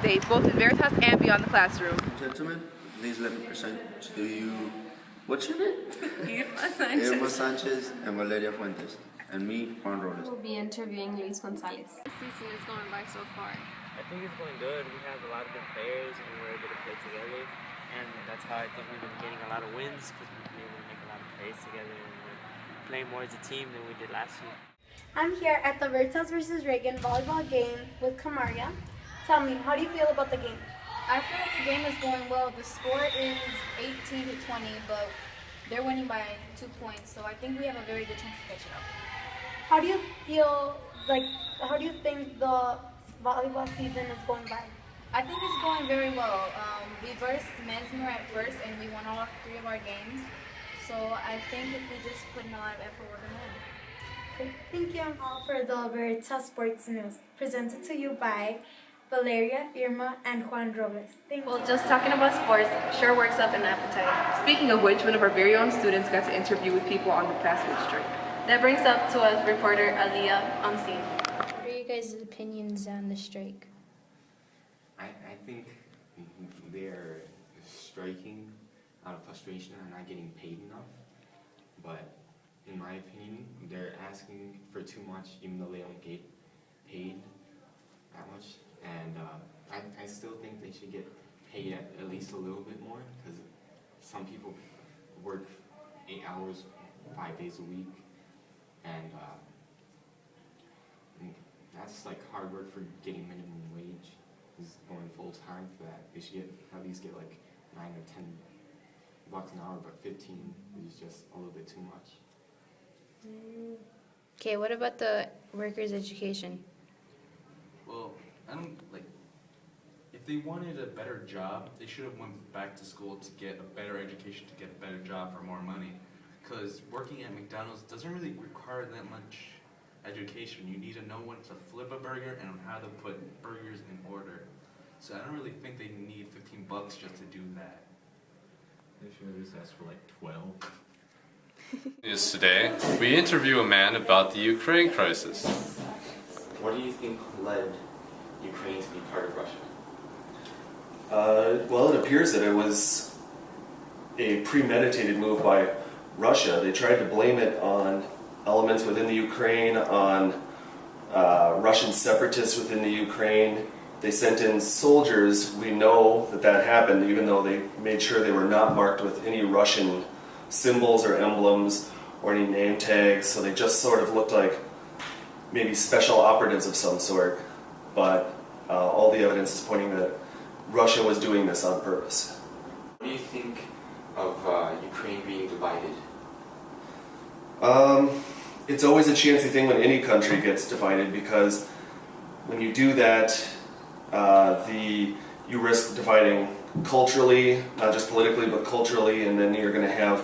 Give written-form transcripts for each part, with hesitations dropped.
faith, both in Veritas and beyond the classroom. Gentlemen, please let me present to you, what's your name? Irma Sanchez and Valeria Fuentes, and me, Juan Robles. We'll be interviewing Luis Gonzalez. This season is going by so far. I think it's going good. We have a lot of good players and we're able to play together. And that's how I think we've been getting a lot of wins, because we've been able to make a lot of plays together and we're playing more as a team than we did last year. I'm here at the Veritas versus Reagan volleyball game with Kamaria. Tell me, how do you feel about the game? I feel like the game is going well. The score is 18 to 20, but they're winning by 2 points, so I think we have a very good chance to catch it up. How do you think the volleyball season is going by? I think it's going very well. We versed Mesmer at first, and we won all 3 of our games. So I think if we just put in a lot of effort, we're going to win. Okay, thank you all for the Veritas Sports News, presented to you by Valeria, Irma, and Juan Robles. Thank you. Well, just talking about sports sure works up an appetite. Speaking of which, one of our very own students got to interview with people on the past week's strike. That brings up to us reporter Aliyah on scene. What are you guys' opinions on the strike? I think they're striking out of frustration and not getting paid enough. But in my opinion, they're asking for too much, even though they don't get paid that much. And I still think they should get paid at least a little bit more, because some people work 8 hours, 5 days a week, and that's like hard work for getting minimum wage. Is going full time for that. They should at least get like $9 or $10 an hour, but 15 is just a little bit too much. Okay, what about the workers' education? Well, I don't like. If they wanted a better job, they should have went back to school to get a better education, to get a better job for more money. Because working at McDonald's doesn't really require that much education. You need to know when to flip a burger and how to put burgers in order. So I don't really think they need $15 just to do that. They should at least ask for like 12. News today, we interview a man about the Ukraine crisis. What do you think led Ukraine to be part of Russia? Well, it appears that it was a premeditated move by Russia. They tried to blame it on elements within the Ukraine, on Russian separatists within the Ukraine. They sent in soldiers. We know that happened, even though they made sure they were not marked with any Russian symbols or emblems or any name tags, so they just sort of looked like maybe special operatives of some sort. But all the evidence is pointing that Russia was doing this on purpose. What do you think of Ukraine being divided? It's always a chancy thing when any country gets divided, because when you do that, you risk dividing culturally, not just politically, but culturally, and then you're going to have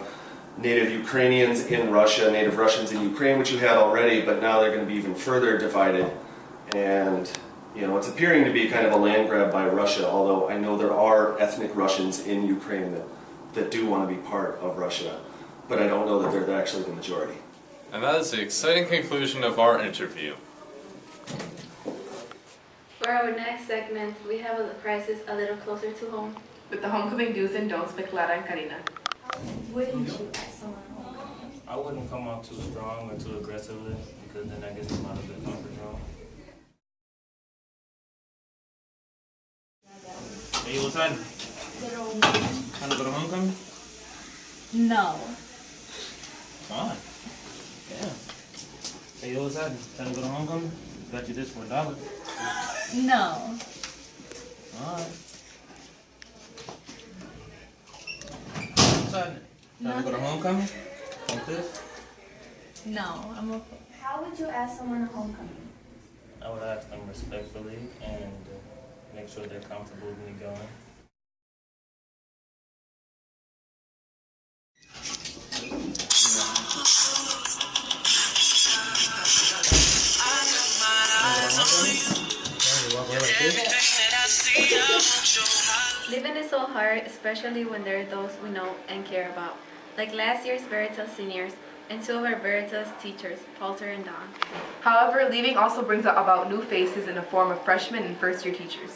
native Ukrainians in Russia, native Russians in Ukraine, which you had already, but now they're going to be even further divided. And it's appearing to be kind of a land grab by Russia, although I know there are ethnic Russians in Ukraine that do want to be part of Russia, but I don't know that they're actually the majority. And that is the exciting conclusion of our interview. For our next segment, we have a crisis a little closer to home. With the homecoming do's and don'ts by Clara and Karina. Wouldn't you ask someone homecoming? I wouldn't come out too strong or too aggressively, because then that gets them out of their comfort zone. Hey, what's that? Trying to go to homecoming? No. Come on. Yeah. Hey, what's that? Trying to go to homecoming? Got you this for $1. No. Alright. What's that? Trying to go to homecoming? Like this? No, I'm okay. How would you ask someone homecoming? I would ask them respectfully and make sure they're comfortable with me going. Living is so hard, especially when there are those we know and care about. Like last year's Veritas seniors and 2 of our Veritas teachers, Walter and Don. However, leaving also brings about new faces in the form of freshmen and first-year teachers.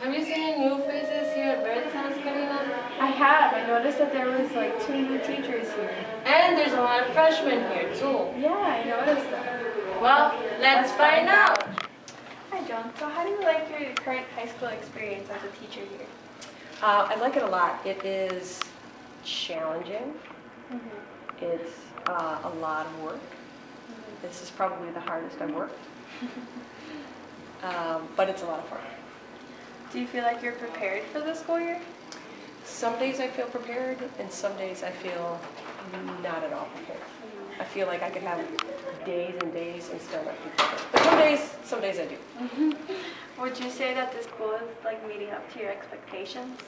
Have you seen any new faces here at Veritas, Karina? I have. I noticed that there was like 2 new teachers here. And there's a lot of freshmen here too. Yeah, I noticed that. Well, let's find out. Hi, John. So how do you like your current high school experience as a teacher here? I like it a lot. It is challenging. It's a lot of work. This is probably the hardest I've worked. But it's a lot of fun. Do you feel like you're prepared for the school year? Some days I feel prepared, and some days I feel not at all prepared. I feel like I could have days and days and still not be prepared. But some days I do. Would you say that the school is like meeting up to your expectations?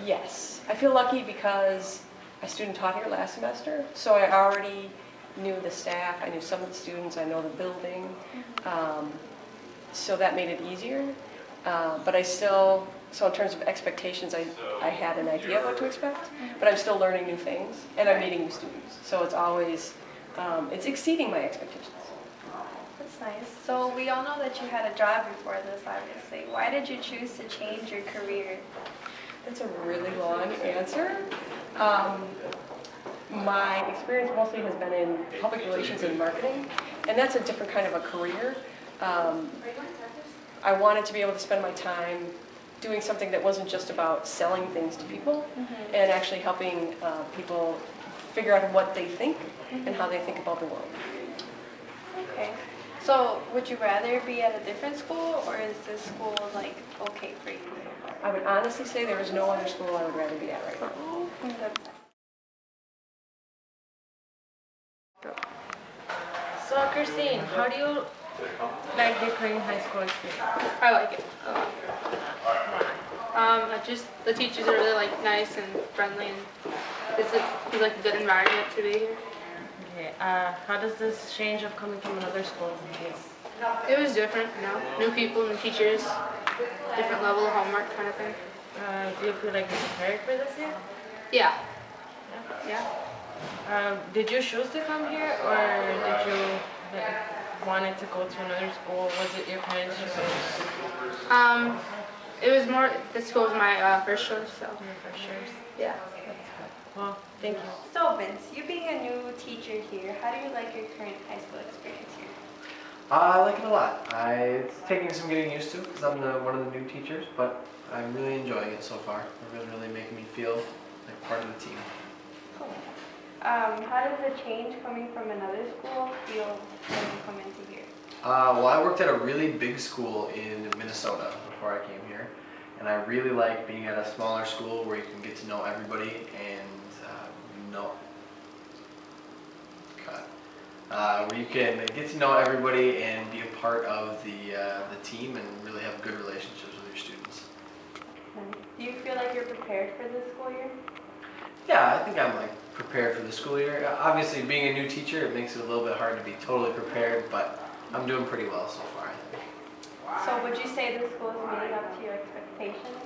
Yes. I feel lucky because I student taught here last semester, so I already knew the staff, I knew some of the students, I know the building, so that made it easier. But I still, so in terms of expectations, I had an idea of what to expect, but I'm still learning new things, and I'm meeting new students. So it's always, it's exceeding my expectations. That's nice. So we all know that you had a job before this, obviously. Why did you choose to change your career? That's a really long answer. My experience mostly has been in public relations and marketing, and that's a different kind of a career. I wanted to be able to spend my time doing something that wasn't just about selling things to people and actually helping people figure out what they think and how they think about the world. Okay. So would you rather be at a different school, or is this school like okay for you so far? I would honestly say there is no other school I would rather be at right now. So Christine, how do you like the Korean high school experience? I like it a lot. Just the teachers are really like nice and friendly, and it's like a good environment to be here. Okay. How does this change of coming from another school? It was different, you know, new people, new teachers, different level of homework kind of thing. Do you feel like you're prepared for this year? Yeah. Yeah. Did you choose to come here, or did you wanted to go to another school? Was it your parents' choice? It was more, this school was my first choice, so. Your first choice? Yeah. Well, thank you. So Vince, you being a new teacher here, how do you like your current high school experience here? I like it a lot. It's taking some getting used to because I'm one of the new teachers, but I'm really enjoying it so far. It's been really making me feel like part of the team. Cool. How does the change coming from another school feel when you come into here? Well, I worked at a really big school in Minnesota before I came here, and I really like being at a smaller school where you can get to know everybody and where you can get to know everybody and be a part of the team and really have good relationships with your students. Do you feel like you're prepared for this school year? Yeah, I think I'm prepared for the school year. Obviously, being a new teacher, it makes it a little bit hard to be totally prepared, but I'm doing pretty well so far, I think. So would you say the school is meeting up to your expectations?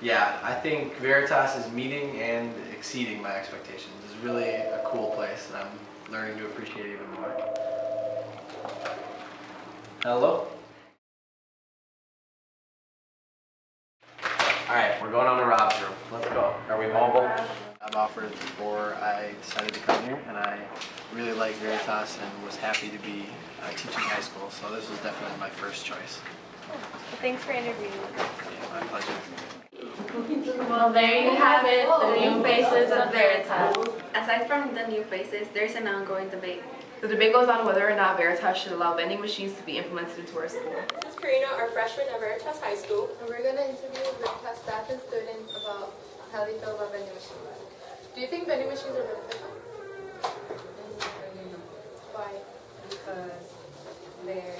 Yeah, I think Veritas is meeting and exceeding my expectations. It's really a cool place, and I'm learning to appreciate it even more. Hello? Alright, we're going on to Rob's room. Let's go. Are we mobile? I've offered before I decided to come here, and I really like Veritas and was happy to be teaching high school, so this was definitely my first choice. Well, thanks for interviewing with us. Yeah, my pleasure. Well, there you have it, the new faces of Veritas. Aside from the new faces, there's an ongoing debate. The debate goes on whether or not Veritas should allow vending machines to be implemented into our school. This is Karina, our freshman at Veritas High School, and we're going to interview Veritas staff and students about how they feel about vending machines. Do you think vending machines are beneficial? Why? Because they're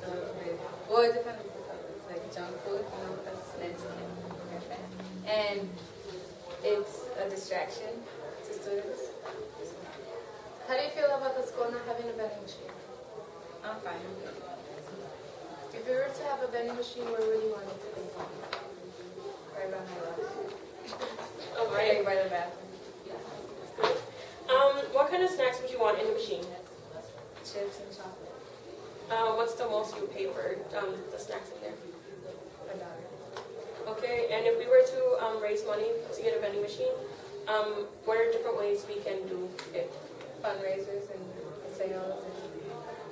filled with, well, it depends on the color. It's like junk food, you know, that's nasty. And it's a distraction to students. How do you feel about the school not having a vending machine? I'm fine. If you were to have a vending machine, where would you want it to be? Right by my left. Oh, right. Right by the bathroom. What kind of snacks would you want in the machine? Chips and chocolate. What's the most you would pay for the snacks in there? $1. raise money to get a vending machine. What are different ways we can do it? Fundraisers and sales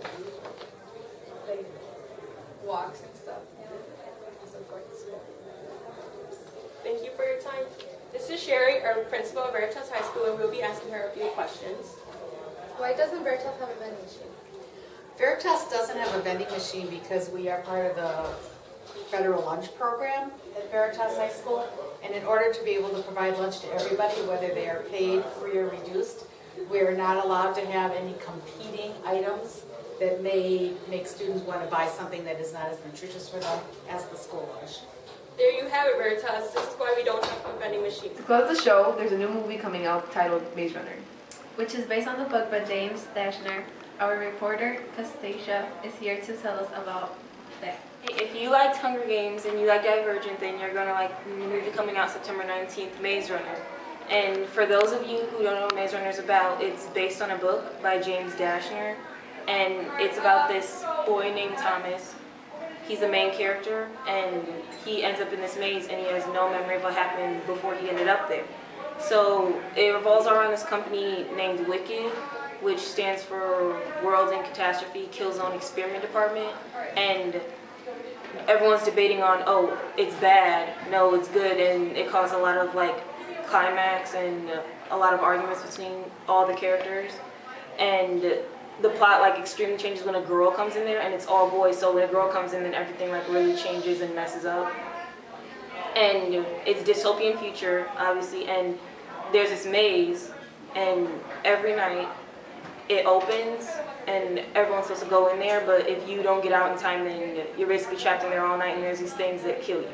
and like walks and stuff. Support the school. Thank you for your time. This is Sherry, our principal of Veritas High School, and we'll be asking her a few questions. Why doesn't Veritas have a vending machine? Veritas doesn't have a vending machine because we are part of the federal lunch program at Veritas High School. And in order to be able to provide lunch to everybody, whether they are paid, free, or reduced, we are not allowed to have any competing items that may make students want to buy something that is not as nutritious for them as the school lunch. There you have it, Veritas. This is why we don't have a vending machine. To close the show, there's a new movie coming out titled Maze Runner, which is based on the book by James Dashner. Our reporter, Castacia, is here to tell us about that. If you liked Hunger Games and you like Divergent, then you're going to like the movie coming out September 19th, Maze Runner. And for those of you who don't know what Maze Runner is about, it's based on a book by James Dashner. And it's about this boy named Thomas. He's the main character, and he ends up in this maze, and he has no memory of what happened before he ended up there. So it revolves around this company named Wicked, which stands for World in Catastrophe Kill Zone Experiment Department. And everyone's debating on, oh, it's bad, no, it's good, and it caused a lot of like climax and a lot of arguments between all the characters. And the plot like extremely changes when a girl comes in there, and it's all boys, so when a girl comes in, then everything like really changes and messes up. And it's dystopian future, obviously, and there's this maze, and every night it opens and everyone's supposed to go in there, but if you don't get out in time, then you're basically trapped in there all night, and there's these things that kill you.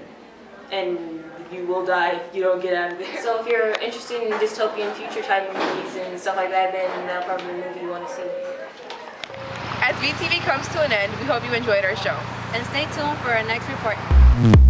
And you will die if you don't get out of there. So if you're interested in dystopian future type movies and stuff like that, then that's probably the movie you want to see. As VTV comes to an end, we hope you enjoyed our show. And stay tuned for our next report.